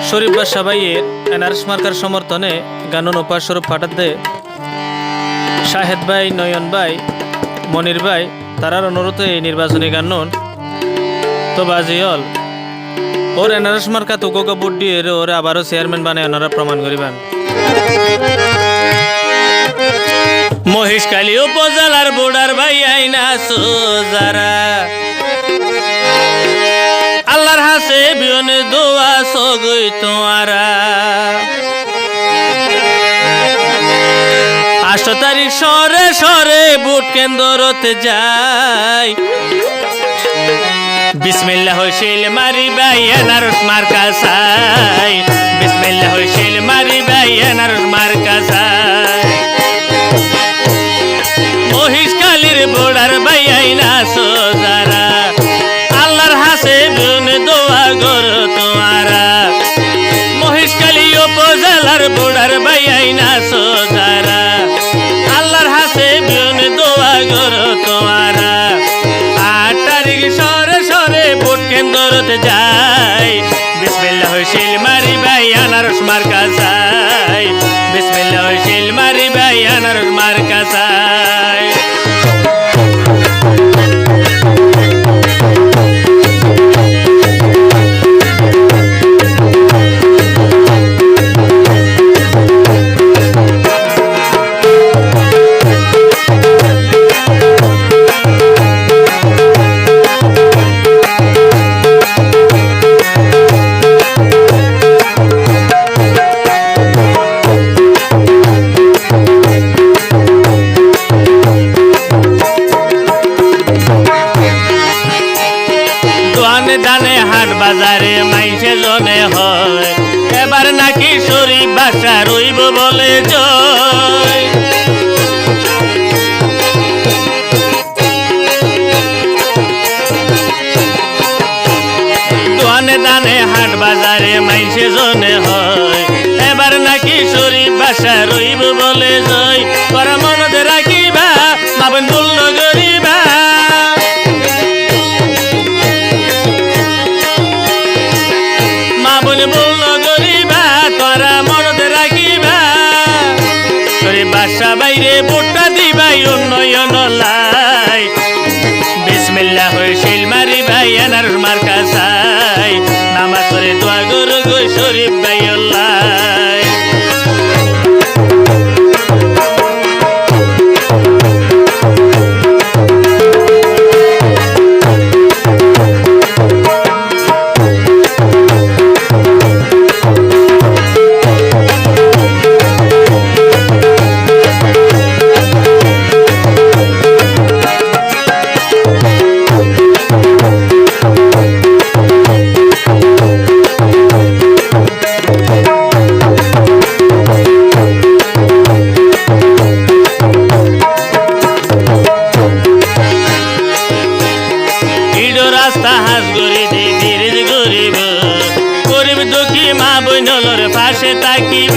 শরীফ বাদশা ভাইয়ের NRS marker সমর্থনে গানুন উপাস্বরূপ পাঠাতে শাহেদ ভাই, নয়ন ভাই, মনির ভাই তারার অনুরোধে এই নির্বাচনী গানুন তো বাজিয়ল ওর এনআরএস মার্কা তোকে ভোট দিয়ে ওরে আবারও চেয়ারম্যান বানায় ওনারা প্রমাণ করিবেন। মহিষকালী উপজেলার বোর্ডার ভাই আইনা সোজারা আল্লাহর হাসে বিয়নে দোয়া সগই তোমারা 8 তারিখ সরে সরে ভোট কেন্দ্রতে যাই বিসমিল্লাহ হইছিল মারি ভাই এনআরএস মার্কা চাই বিসমিল্লাহ হইছিল মারি ভাই এনআরএস মার্কা চাই মহিষকালীর বোর্ডার ভাই আইনা সোজারা আল্লাহর হাসে বিয়নে দোয়া করো তোমারা মহিষকালী উপজেলার বোর্ডার ভাই আইনা সোজারা আল্লাহর হাসে বিয়নে দোয়া করো তোমারা 8 তারিখ সরে সরে ভোট কেন্দ্রতে যাই বিসমিল্লাহ হইছিল মারি ভাই এনআরএস মার্কা চাই বিসমিল্লাহ হইছিল মারি ভাই এনআরএস মার্কা চাই। দানে হাট বাজারে মাইসে জনে হয় এবার নাকি শরীফ বাদশা রইব বলে জয় দোয়ানে দানে হাট বাজারে মাইসে জনে হয় এবার নাকি শরীফ বাদশা রইব বলে জয় পরা মনতে রাখিবা মাবন বলল গরিবা বলল গরিবা তোরা মনতে রাখিবা শরীফ বাদশা বাইরে ভোটটা দিবাই উন্নয়ন লাই বিসমিল্লাহ হইছিল মারি ভাই এনআরএস মার্কা চাই নামাজ পড়ে দোয়া করো গো শরীফ ভাই আল্লাহ রাস্তা হাস গরি ধীরে গরিব গরিব দুঃখী মা বইনলর পাশে তাকিব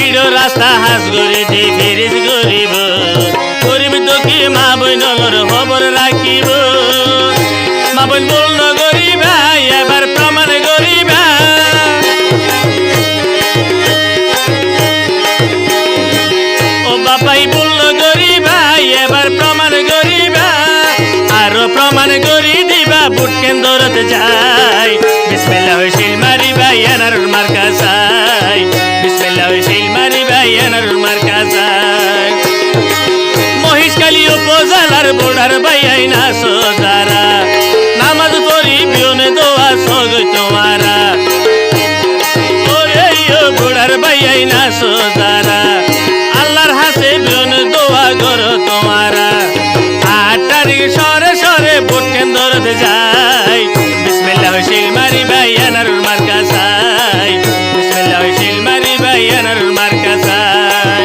ইডো রাস্তা হাস গরি ধীরে গরিব গরিব দুঃখী মা বইনলর খবর রাখিব মা বইন বলল গরিবা এবার প্রমাণ গরিবা ও বাপাই বলল গরিবা এবার প্রমাণ গরিবা আরো প্রমাণ করি দিবা ভোট কেন্দ্রতে যাই বিসমিল্লাহ হইছিল মারি ভাই এনআরএস মার্কা চাই বিসমিল্লাহ হইছিল মারি ভাই এনআরএস মার্কা চাই মহিষকালী উপজেলার বোর্ডার ভাই আইনা সোজারা নামাজ পড়ি বিয়নে দোয়া সগই তোমারা ওরে বোর্ডার ভাই আইনা সোজারা আল্লাহর হাসে বিয়নে দোয়া করো তোমারা 8 তারিখ সরে সরে ভোট কেন্দ্রতে যাই বিসমিল্লাহ হইছিল মারি ভাই এনআরএস মার্কা চাই বিসমিল্লাহ হইছিল মারি ভাই এনআরএস মার্কা চাই।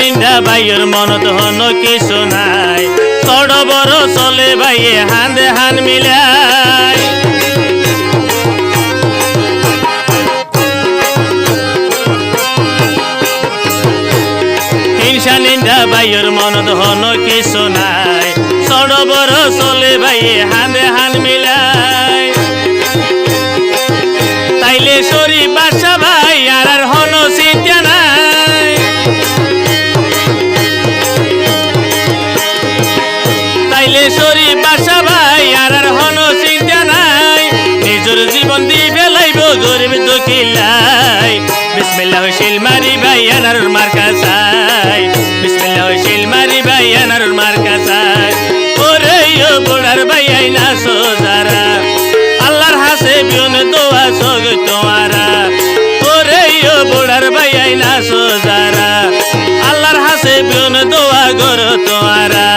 নিন্দা ভাইয়ের মনত হন কিছু নাই বড় বড় চলে ভাইয়ে হান্দে হান মিলাই হিংসা নিন্দা ভাইয়ের মনত হন কিছু নাই বড় বড় চলে ভাইয়ে হান্দে হান মিলাই তাইলে শরীফ বাদশা ভাই আর হন চিন্তা নাই তাইলে শরীফ বাদশা ভাই আর হন চিন্তা নাই নিজের জীবন দিয়ে ফেলাইব গরিব দুঃখিলাই বিসমিল্লাহ হইছিল মারি ভাই আনারুর মার্কা চাই বিসমিল্লাহ হইছিল মারি ভাই আনারুর মার্কা চাই ওরে ও বুড়ার ভাই আইনা সোজারা আল্লাহর হাসে বিয়ন দোয়া সগ তোমারা ওরে ও বুড়ার ভাই আইনা সোজারা আল্লাহর হাসে বিয়ন দোয়া গর তোমারা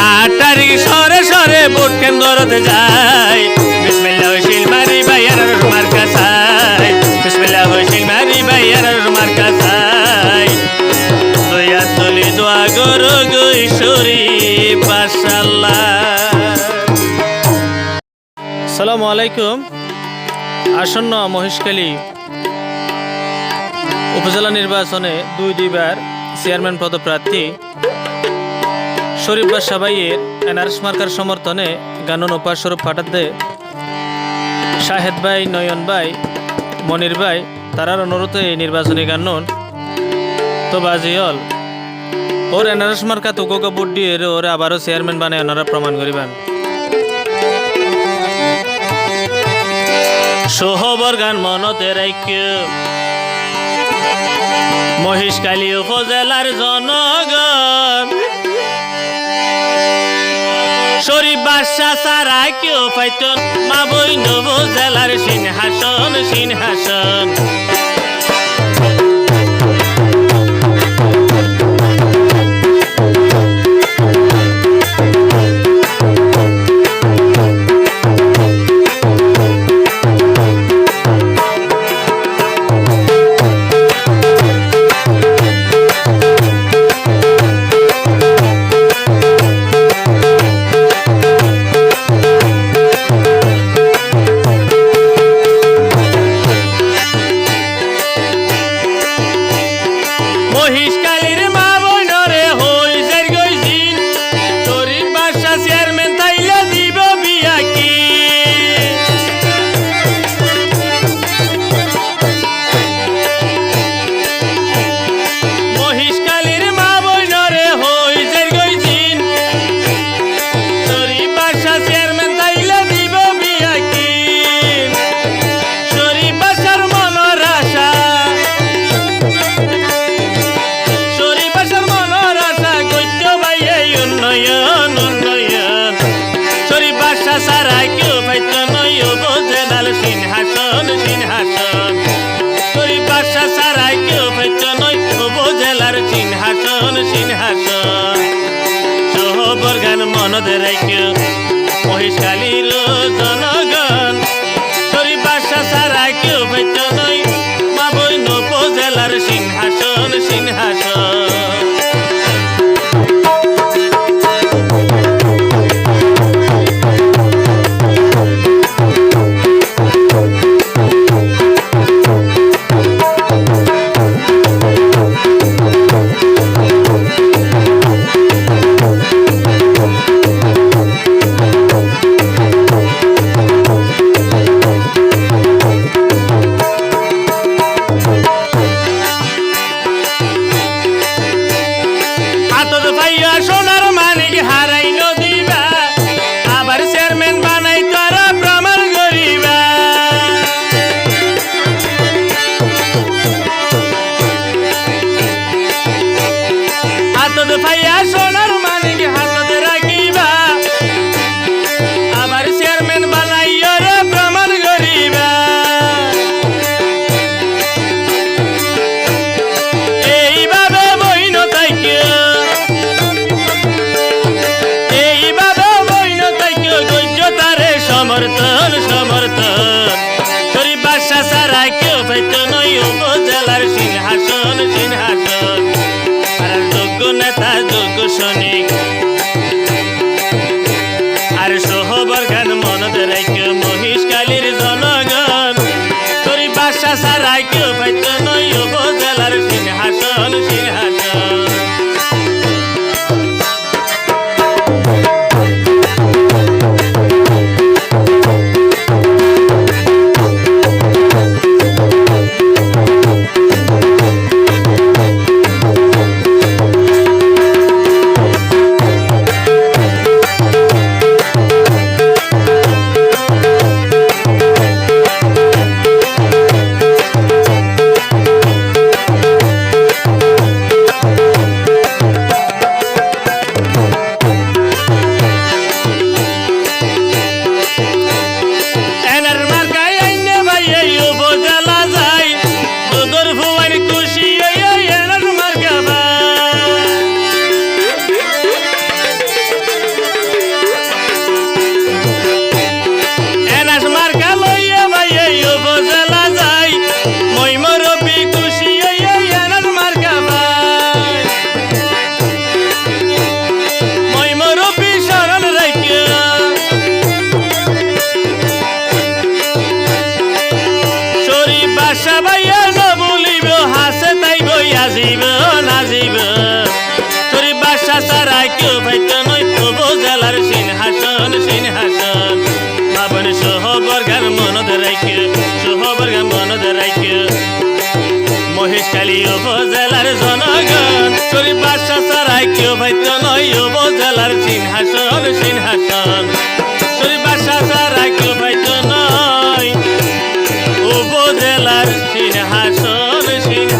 8 তারিখ সরে সরে ভোট কেন্দ্রতে যায় বিসমিল্লাহ হইছিল মারি ভাই আনারুর মার্কা চাই বিসমিল্লাহ হইছিল মারি ভাই আনারুর মার্কা চাই দয়া তলি দোয়া গর গৈশরী মাশাআল্লাহ। আসসালামু আলাইকুম। আসন্ন মহেশখালী উপজেলা নির্বাচনে দুইবার চেয়ারম্যান পদপ্রার্থী শরীফ বাদশা ভাইয়ের এনআরএস মার্কার সমর্থনে গানুন উপাস্বরূপ ফাটাতে শাহেদ ভাই, নয়ন ভাই, মনির ভাই তারার অনুরোধে এই নির্বাচনী গানুন তো বাজিহল ওর এনআরএস মার্কা তোকে ভোট দিয়ে ওরা আবারও চেয়ারম্যান বানায় ওনারা প্রমাণ করিবেন। সোহবর গান মনতে রাইক্য মহেশখালী উপজেলার জনগণ শরীফ বাদশা ছাড়া কেউ পাইত মা বইন উপজেলার সিংহাসন সিংহাসন মহেশখালীর মা বইনরে হই যার গইছিন শরীফ বাদশা চেয়ারম্যান তাইলে দিব বিয়া কি মহেশখালীর মা বইনরে হই যার গইছিন শরীফ বাদশা চেয়ারম্যান তাইলে দিব বিয়া কি শরীফ বাদশার মনের আশা শরীফ বাদশা ছাড়া কেউ পাইত নয় উপজেলার সিংহাসন সিংহাসন শরীফ বাদশা ছাড়া কেউ পাইত নয় উপজেলার সিংহাসন সিংহাসন সোহবর গান মনতে রাইক্য মহেশখালীর জনগণ শরীফ বাদশা ছাড়া কেউ পাইত নয় মা বইন উপজেলার সিংহাসন সিংহাসন। সোনার মানিক হারাই নদীবা আবার চেয়ারম্যান বানাই তারা প্রমাণ করিবা হাতত ভাইয়া সোনার মানিক হাতত রাখিবা আবার চেয়ারম্যান বানাই প্রমাণ করিবা এইভাবে বইন তাইকে সমর্থন সমর্থন শরীফ বাদশা ছাড়া কেউ পাইত নয় উপজেলার সিংহাসন সিংহাসন প্রশাসনিক আর সহবরখান মনত রাইকে মহিষকালীর জনগণ তোরি বাসা সারাই কেউ পাইত নয় উপজেলার সিংহাসন সিংহাসন সবাইয়া বলিব হাসে তাই বইয়া জীব নাজিব তোর বাসা সারাই কেউ পাইত নয় উপজেলার সিংহাসন সিংহাসন বাবন সহবরখান মনত রাইকে সহবরখান মনত রাইকে মহেশখালী উপজেলার জনগণ তোর বাসা সারাই কেউ পাইত নয় উপজেলার সিংহাসন সিংহাসন তোর বাসা সারাই কেউ পাইত নয় উপজেলার সিংহাসন সিংহাসন